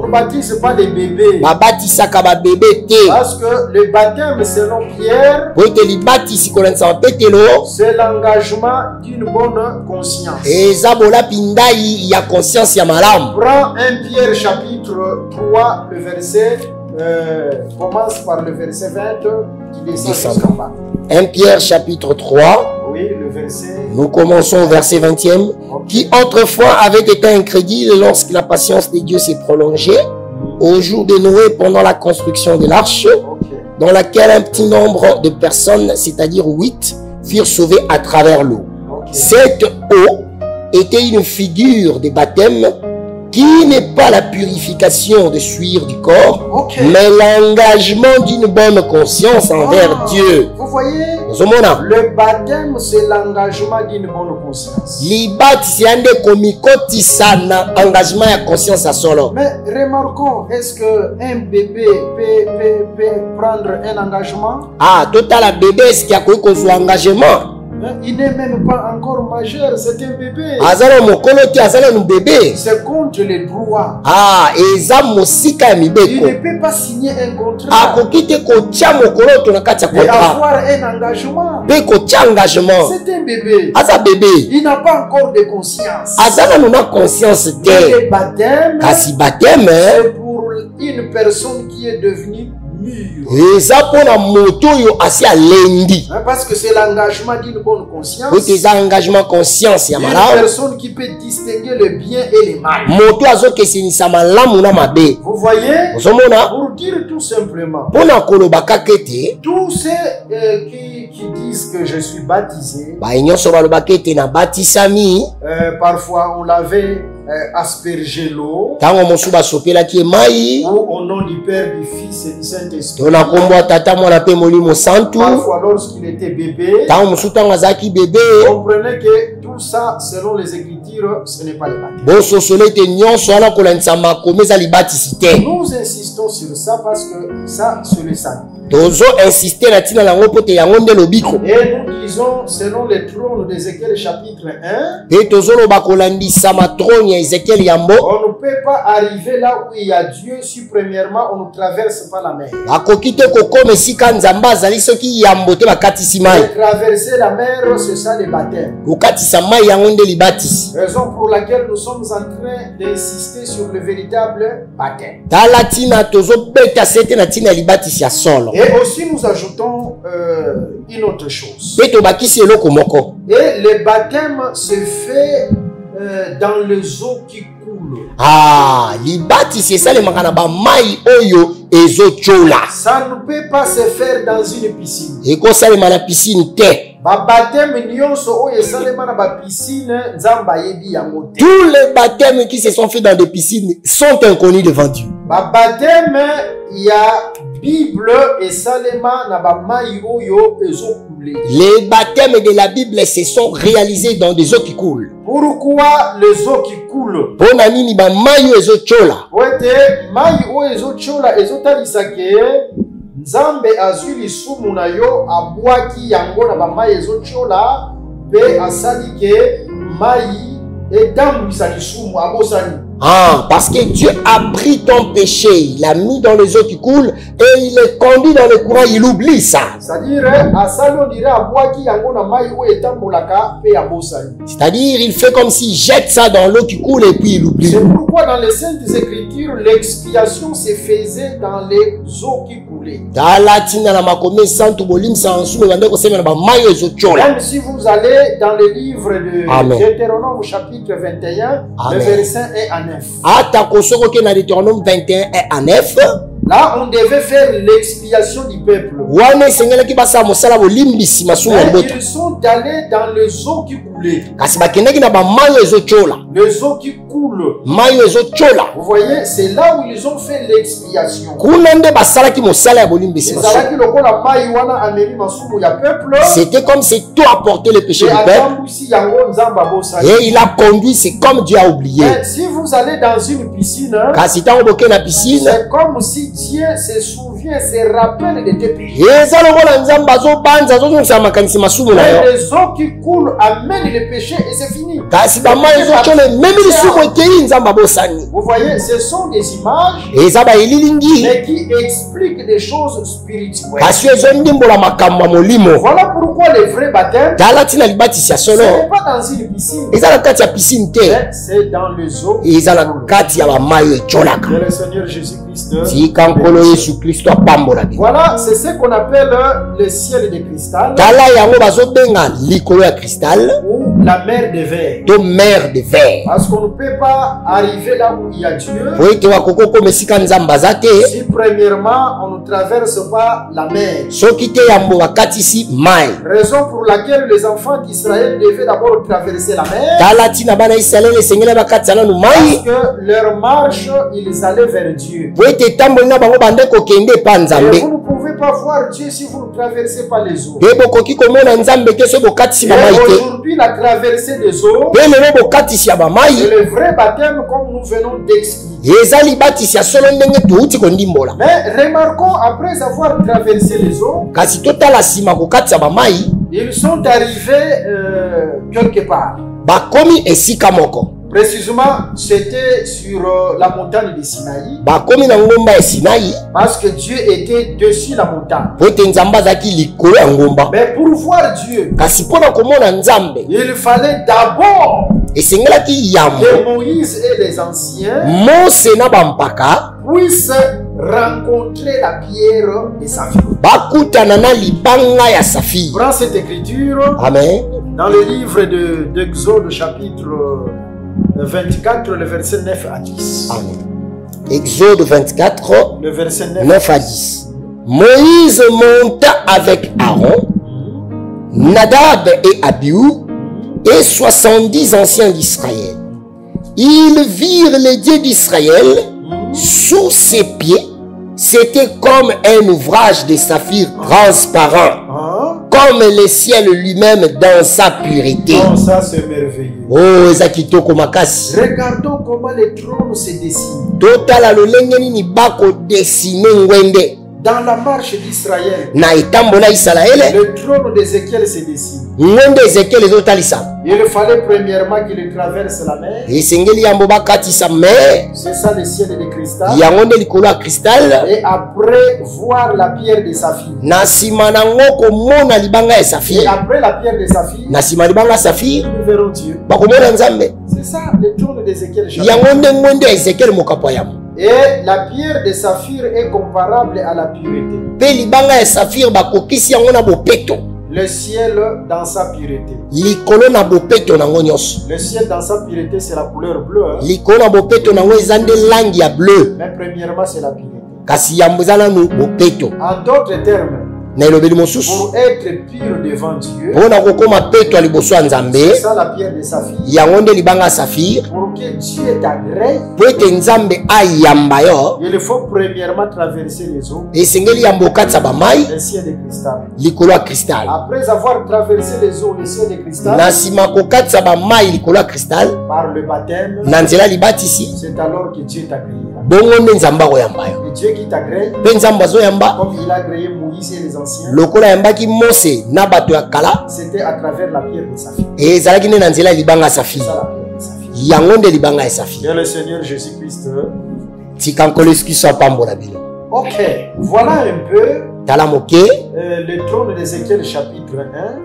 ne baptise pas les bébés. Parce que le baptême selon Pierre, c'est l'engagement d'une bonne conscience. Prends 1 Pierre chapitre 3, le verset, commence par le verset 20 qui descend jusqu'en bas. 1 Pierre chapitre 3. Oui, le verset. Nous commençons au verset 20e. Qui autrefois avait été incrédule lorsque la patience de Dieu s'est prolongée au jour de Noé pendant la construction de l'arche, dans laquelle un petit nombre de personnes, c'est-à-dire 8, furent sauvées à travers l'eau. Cette eau était une figure de baptême qui n'est pas la purification de suir du corps, mais l'engagement d'une bonne conscience envers Dieu. Vous voyez, le baptême, c'est l'engagement d'une bonne conscience. Mais remarquons, est-ce qu'un bébé peut prendre un engagement? Ah, total bébé, est-ce qu'il y a quoi engagement? Il n'est même pas encore majeur, c'est un bébé. C'est contre les droits. Ah, et il ne peut pas signer un contrat et avoir un engagement. C'est un bébé. Il n'a pas encore de conscience. Mais le baptême, c'est pour une personne qui est devenue mûr. Et ça pour la moto yo asi a lendi. Parce que c'est l'engagement d'une bonne conscience. Oui, c'est un engagement conscience ya Une malamu. personne qui peut distinguer le bien et le mal. Moto azo kesinisa malamu na mabe. Vous voyez? Ozomona Pour dire tout simplement, pona kolobaka kete tous ceux qui disent que je suis baptisé, ba nyonso balobaka ete na batisami parfois on l'avait aspergé l'eau, tango mosu basopelaki mai ou au nom du Père, du Fils et du Saint-Esprit. to na kombo ya tata mwana pe molimo santu Parfois lorsqu'il était bébé, tango mosu tango azalaki bebe comprenez que tout ça, selon les Écritures, ce n'est pas le baptême. bososolo ete nyonso wana kolandisa makomi eza libatisi te. Nous insistons sur ça parce que ça, c'est le salut. Tozo insister na tina nango po te yango nde lobiko. Et nous disons, selon les trônes d'Ézéchiel chapitre 1, Pe tozoloba kolandisa matrone ya Ezekiel yambo on ne peut pas arriver là où il y a Dieu si premièrement on ne traverse pas la mer. akoki te kokoma esika nzambe azali soki yambo te bakatisi mai. Et traverser la mer, c'est ça le baptême. kokatisa mai yango nde libatisi. Raison pour laquelle nous sommes en train d'insister sur le véritable baptême. Tala tina tozobeta sete na tina ya libatisi ya solo. Et aussi nous ajoutons une autre chose. Pe tobakisi eloko moko. Et le baptême se fait dans les eaux qui coulent. Ah, libatisi esalemaka na bamai oyo ezochola. Ça ne peut pas se faire dans une piscine. Ekosalema na piscine te. Ba baptême nyonso oyo esalema na ba piscine nzamba yebi yango te. Tous les baptêmes qui se sont faits dans des piscines sont inconnus devant Dieu. Ba baptême ya Bible esalema na ba mai oyo ezokoule. Les baptêmes de la Bible se sont réalisés dans des eaux qui coulent. Pourquoi les eaux qui coulent? Pona nini ba mai oyo ezochola. Oete mai oyo ezochola ezotalisa ke Nzambe azwi lisumu na yo abwaki yango na ba mai ezochola pe asali ke mai etambwisa lisumu abosani. Ah, parce que Dieu a pris ton péché, il l'a mis dans les eaux qui coulent et il est conduit dans le courant, il oublie ça. C'est-à-dire, C'est-à-dire, il fait comme s'il jette ça dans l'eau qui coule et puis il oublie. C'est pourquoi dans les Saintes Écritures, l'expiation se faisait dans les eaux qui coulaient. Même si vous allez dans le livre de Deutéronome chapitre 21, le verset 1 à 9. Là, on devait faire l'expiation du peuple. Mais ils sont allés dans les eaux qui coulaient. Les eaux qui coulent. Vous voyez, c'est là où ils ont fait l'expiation. C'était comme si tout apportait le péché du peuple. Et il a conduit, c'est comme Dieu a oublié. Mais si vous allez dans une piscine, c'est comme si Dieu se souvient, se rappelle de tes péchés. Les eaux qui coulent amènent le péché et c'est fini. Vous voyez, ce sont des images mais qui expliquent des choses spirituelles. Voilà pourquoi le vrai baptême, ce n'est pas dans une piscine, mais c'est dans les eaux. Que le Seigneur Jésus-Christ. Voilà, c'est ce qu'on appelle le ciel de cristal ou la mer de verre. Parce qu'on ne peut pas arriver là où il y a Dieu si premièrement on ne traverse pas la mer. Raison pour laquelle les enfants d'Israël devaient d'abord traverser la mer. Parce que leur marche, ils allaient vers Dieu. Et vous ne pouvez pas voir Dieu si vous ne traversez pas les eaux. Et aujourd'hui, la traversée des eaux, c'est le vrai baptême comme nous venons d'expliquer. Mais remarquons, après avoir traversé les eaux, ils sont arrivés quelque part. Précisément, c'était sur la montagne de Sinaï. Parce que Dieu était dessus la montagne. Mais pour voir Dieu, il fallait d'abord que Moïse et les anciens puissent rencontrer la pierre de saphir. bakutana na libanga ya safir. Prends cette écriture. Amen. Dans le livre d'Exode chapitre 24, le verset 9 à 10. Amen. Exode 24, le verset 9 à 10. Moïse monta avec Aaron, Nadab et Abihu et 70 anciens d'Israël. Ils virent les dieux d'Israël sous ses pieds. C'était comme un ouvrage de saphir transparent, comme le ciel lui-même dans sa pureté. Oh, ça c'est merveilleux. Oh, ezakitoko makasi. Regardons comment les trônes se dessinent. Totala lolenge nini bako dessiner ngwende. Dans la marche d'Israël, Na etambo na Israël, le trône d'Ézéchiel se dessine. ngwende Ezekiel ezotalisa. Il fallait premièrement qu'il traverse la mer. Esengeli yambo bakatisa mer. C'est ça le ciel de cristal. Yango nde likolo ya cristal. Et après voir la pierre de saphir. Na sima nango komona libanga ya Et saphir. après la pierre de saphir, Na sima libanga ya saphir nous verrons Dieu. bakomona Nzambe. C'est ça le trône d'Ézéchiel. Yango nde ngwende ya Ezekiel mokapo yamo. Et la pierre de saphir est comparable à la pureté. Pe libanga ya saphir bakokisi yango na bopeto. Le ciel dans sa pureté. Likolo na bopeto nango nyonso. Le ciel dans sa pureté, c'est la couleur bleue. Hein? Likolo na bopeto nango eza nde langi ya bleu. Mais premièrement, c'est la pureté. Kasi yambo eza nanu bopeto. En d'autres termes, Na elobeli mosusu. pour être pur devant Dieu, Mpona kokoma peto ya liboso ya Nzambe. c'est ça la pierre de saphir. Yango nde libanga ya saphir. Pour que Dieu t'agrée, Po ete Nzambe ayamba yo. il faut premièrement traverser les eaux, Esengeli yambo okatisa bamai le ciel de cristal. likolo ya cristal. Après avoir traversé les eaux, le ciel de cristal, Na nsima kokatisa bamai likolo ya cristal. par le baptême, Na nzela libatisi. c'est alors que Dieu t'agréera. Bongo nde Nzambe akoyamba yo. Et Dieu qui t'agrée, Mpe Nzambe azoyamba. comme il a agréé Moïse et les anciens, Lokola yambaki Mose na bato ya kala. c'était à travers la pierre de saphir. Ezalaki nde na nzela ya libanga ya C'est safir. ça la pierre de saphir. Yango nde libanga ya safir. Et le Seigneur Jésus-Christ. Tika nkolo eskiso apambola bino. Ok, voilà un peu Tala moke. le trône d'Ézéchiel chapitre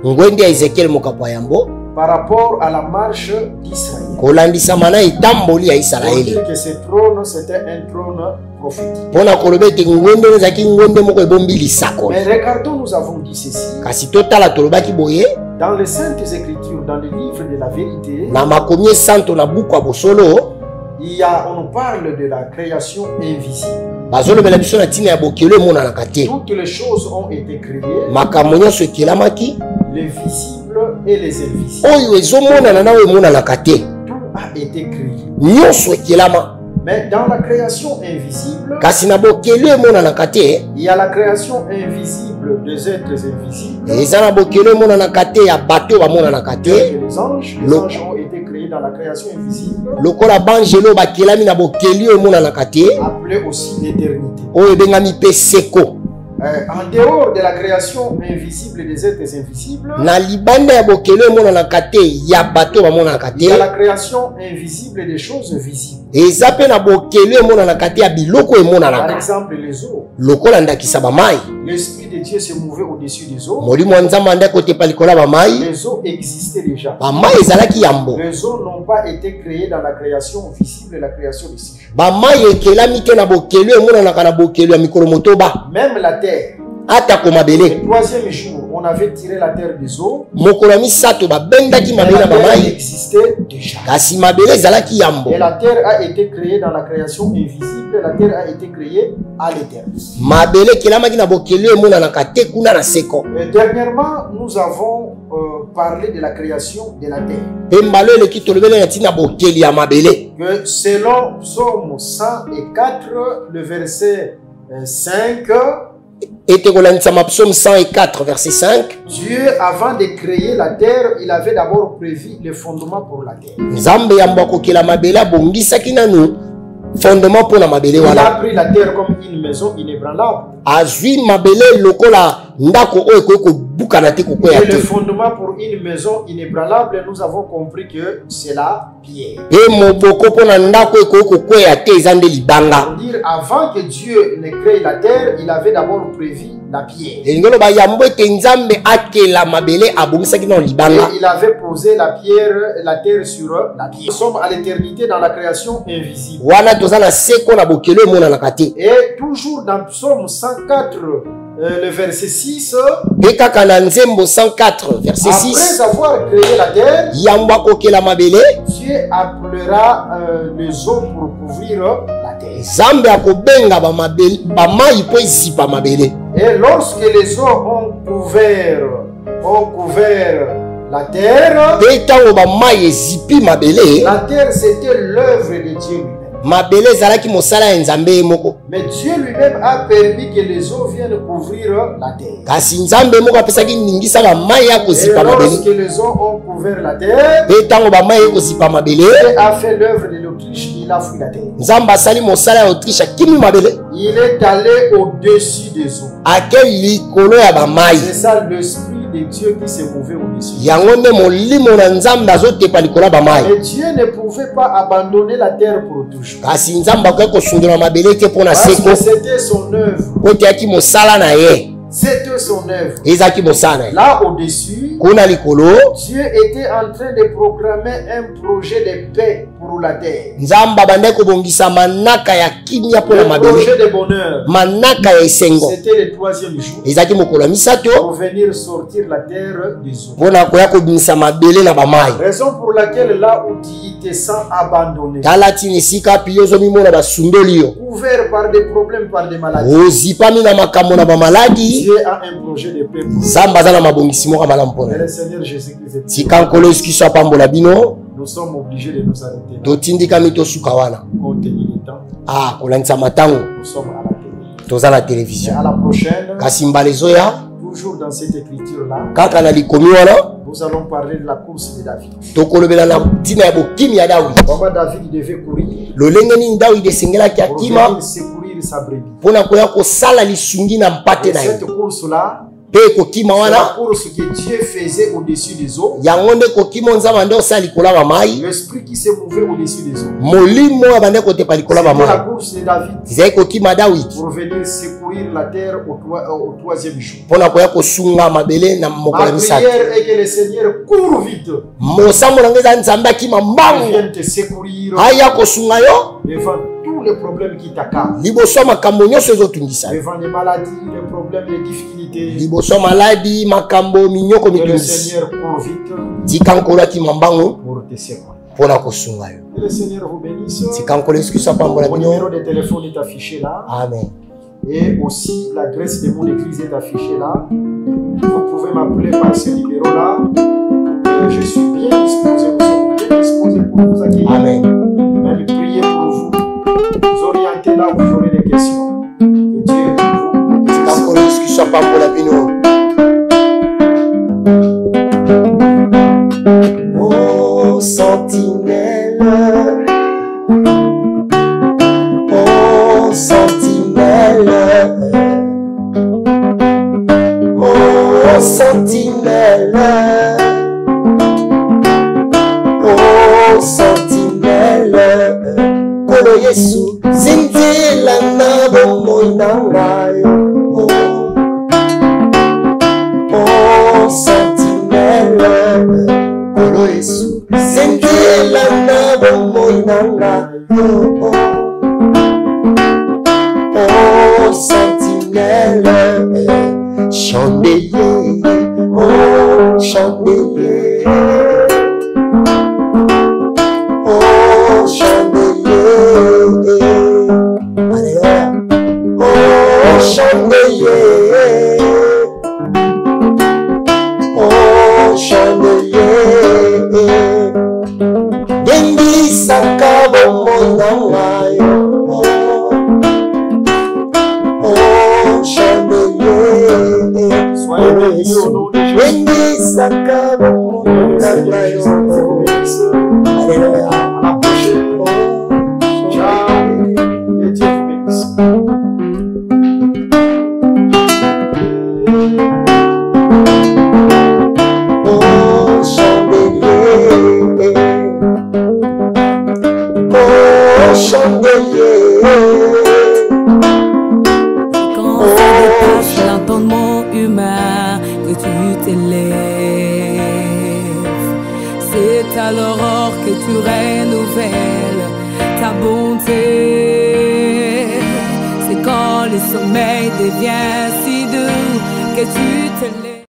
1 Ngwende ya Ezekiel mokapo ya yambo. par rapport à la marche d'Israël. Kolandisama na etamboli ya Pour Israeli. dire que ce trône, c'était un trône prophétique. Mpona koloba ete ngwende oyo ezalaki ngwende moko ebombi lisakoli. Mais regardons, nous avons dit ceci. Kasi totala tolobaki boye. Dans les Saintes Écritures, dans le livre de la vérité, Na makomi esanto na buku ya bosolo. on parle de la création invisible. Bazolobela biso na ntina ya bokelo emonanaka te. Toutes les choses ont été créées, Makambo nyonso ekelamaki. les visibles et les invisibles. Oyo ezomonana na oyo emonanaka te. Tout a été créé. Nyonso ekelama. Mais dans la création invisible, Kasi na bokelo emonanaka te. il y a la création invisible des êtres invisibles. Eza na bokelo emonanaka te ya bato bamonanaka te. Et les anges ont été créés dans la création invisible, Lokola banjelo bakelami na bokeli oyo emonanaka te. appelée aussi l'éternité. Oyo ebengami mpe seko. En dehors de la création invisible des êtres invisibles, Na libanda ya bokelo emonanaka te ya bato bamonanaka il y a la te. création invisible des choses visibles. Eza mpe na bokelo emonanaka te ya biloko Par emonanaka. exemple, les eaux. Lokola ndakisa bamai. L'Esprit de Dieu se mouvait au-dessus des eaux. Molimo ya Nzambe andaki kotepa likolo ya bamai. Les eaux existaient déjà. Bamai ezalaki yambo. Les eaux n'ont pas été créées dans la création visible et la création des cieux. Bamai ekelami te na bokelo emonanaka na bokelo ya mikolo motoba. Même la terre. Atako mabele. Le troisième jour, on avait tiré la terre des eaux. Mokolo ya misato babendaki Mais mabele la na terre bamai. existait déjà. Kasi mabele ezalaki yambo. Et la terre a été créée dans la création invisible. La terre a été créée à l'éternel. Mabele ekelamaki na bokelo emonanaka te kuna na seko. Et dernièrement, nous avons parlé de la création de la terre. Pe mbalo eleki tolobele na ntina bokeli ya mabele. Que selon Psaume 104, le verset 5, Ete kolandisama psaume 104 verset 5. Dieu, avant de créer la terre, il avait d'abord prévu les fondements pour la terre. Nzambe yambo akokela mabele abongisaki nanu fondement mpona mabele Il a wana. pris la terre comme une maison inébranlable. Azwi mabele lokola ndako oyo ko bukana te ko Et ya le te. fondement pour une maison inébranlable, nous avons compris que c'est la pierre. Et moboko pona ndako oyo ko ya te ezande libanga. Pour dire, avant que Dieu ne crée la terre, il avait d'abord prévu la pierre. Et ngolo ba yambo te nzambe akela mabele abomisaki na libanga. Et il avait posé la terre sur la pierre. Nous sommes à l'éternité dans la création invisible. Wana tozana seko na bokelo mona na kate. Et toujours dans Psaume 104, le verset 6, Et kaka na Nzembo 104 verset 6. après avoir créé la terre, Yamba kokela mabele. Dieu appellera les eaux pour couvrir la terre. Zambe akobenga ba mabele ba mai po isipa mabele. Et lorsque les eaux ont couvert la terre, Pe tango ba mai ezipi mabele. la terre c'était l'œuvre de Dieu lui-même. Mabele zalaki mosala ya Nzambe moko. Mais Dieu lui-même a permis que les eaux viennent couvrir la terre. Kasi Nzambe moko apesaki ningisa ba mai ya Et kozipa lorsque mabele. les eaux ont couvert la terre, Pe tango ba mai kozipa mabele. Dieu a fait l'œuvre de l'Autriche, il a fui la terre. Nzambe asali mosala ya Autriche akimi mabele. Il est allé au-dessus des eaux. Ake likolo ya ba mai. C'est ça l'esprit de Dieu qui s'est mouvé au-dessus. Yango nde molimo na Nzambe azotepa likolo ya ba mai. Et Dieu ne pouvait pas abandonner la terre pour toujours. Kasi Nzambe akoki kosundola mabele te mpona Parce que seko. c'était son œuvre. Po eteyaki mosala na ye. C'était son œuvre. Ezalaki mosala na ye. Là au-dessus, Kuna likolo Dieu était en train de programmer un projet de paix pour la terre. Nzambe abandaki kobongisa manaka ya kimia mpona Un mabele. projet de bonheur. Manaka ya esengo. C'était le troisième jour Ezalaki mokolo ya misato pour venir sortir la terre des eaux. mpona koya kobimisa mabele na bamai. Raison pour laquelle là où tu te sens abandonné, Tala tina esika api yo ozomimona basundoli yo. couvert par des problèmes, par des maladies, Ozipami na makambo na bamaladi. Dieu a un projet de paix pour nous. Nzambe aza na mabongisi moko ya malamu mpona Et yo. le Seigneur Jésus-Christ est Tika nkolo yesu kristo apambola bino. nous sommes obligés de nous arrêter là, Totindikami tosuka wana. compte tenu du temps. Kolandisa matango Nous sommes à la télé. toza na Et télévision. à la prochaine, Kasi mbala ezoya toujours dans cette écriture-là, kaka na likomi wana nous allons parler de la course de David. tokolobela na ntina ya bokimi ya Dawidi. Comment David devait courir Lolenge nini Dawidi esengelaki pour akima venir secourir sa brebis. mpona koya kosala lisungi na mpate Et na ye. cette course-là, Mpe ekokima c'est wana la course que Dieu faisait au-dessus des eaux. yango nde ekokima Nzambe nde osala likolo ya bamai. L'esprit qui s'est mouvé au-dessus des eaux. Molimo oyo abande kotepa likolo ya C'était la bamai. course de David Ezali kokima Dawidi pour venir secourir la terre au troisième jour. mpona koya kosunga mabele na mokolo Ma ya misato. prière est que le Seigneur court vite Mosambo na ngai eza Nzambe akima et mbangu vienne te secourir aya kosunga yo devant tous les problèmes qui t'accablent, liboso ya makambo nyonso ezotungisa yo. devant les maladies, les problèmes, les difficultés. Liboso ya maladi makambo minyoko Que le mitungisi. Seigneur court vite Tika nkolo akima mbangu pour te secourir. mpona kosunga yo. Que le Seigneur vous bénisse. Tika nkolo yesu kristo apambola Mon numéro bino. de téléphone est affiché là. Amen. Et aussi l'adresse de mon église est affichée là. Vous pouvez m'appeler par ce numéro-là. Et je suis bien disposé, nous sommes bien disposés pour vous accueillir. Amen. Même prier pour vous. Vous orienter là où vous aurez des questions. Que Dieu vous Tika bénisse. nkolo yesu kristo apambola bino. Oh sentinelle, oh sentinelle, oh sentinelle, oh sentinelle, Kolo Yesu, zindila na bomoi na ngai. Oh sentinelle, Kolo Yesu, zindila na bomoi na ngai. Oh sentinelle, chandelier, oh chandelier, oh chandelier, alléluia, oh chandelier, oh chandelier, dengisaka bomoi na ngai. Oh chandelier, Soyez bénis. tu renouvelles ta bonté. C'est quand le sommeil devient si doux que tu te lèves.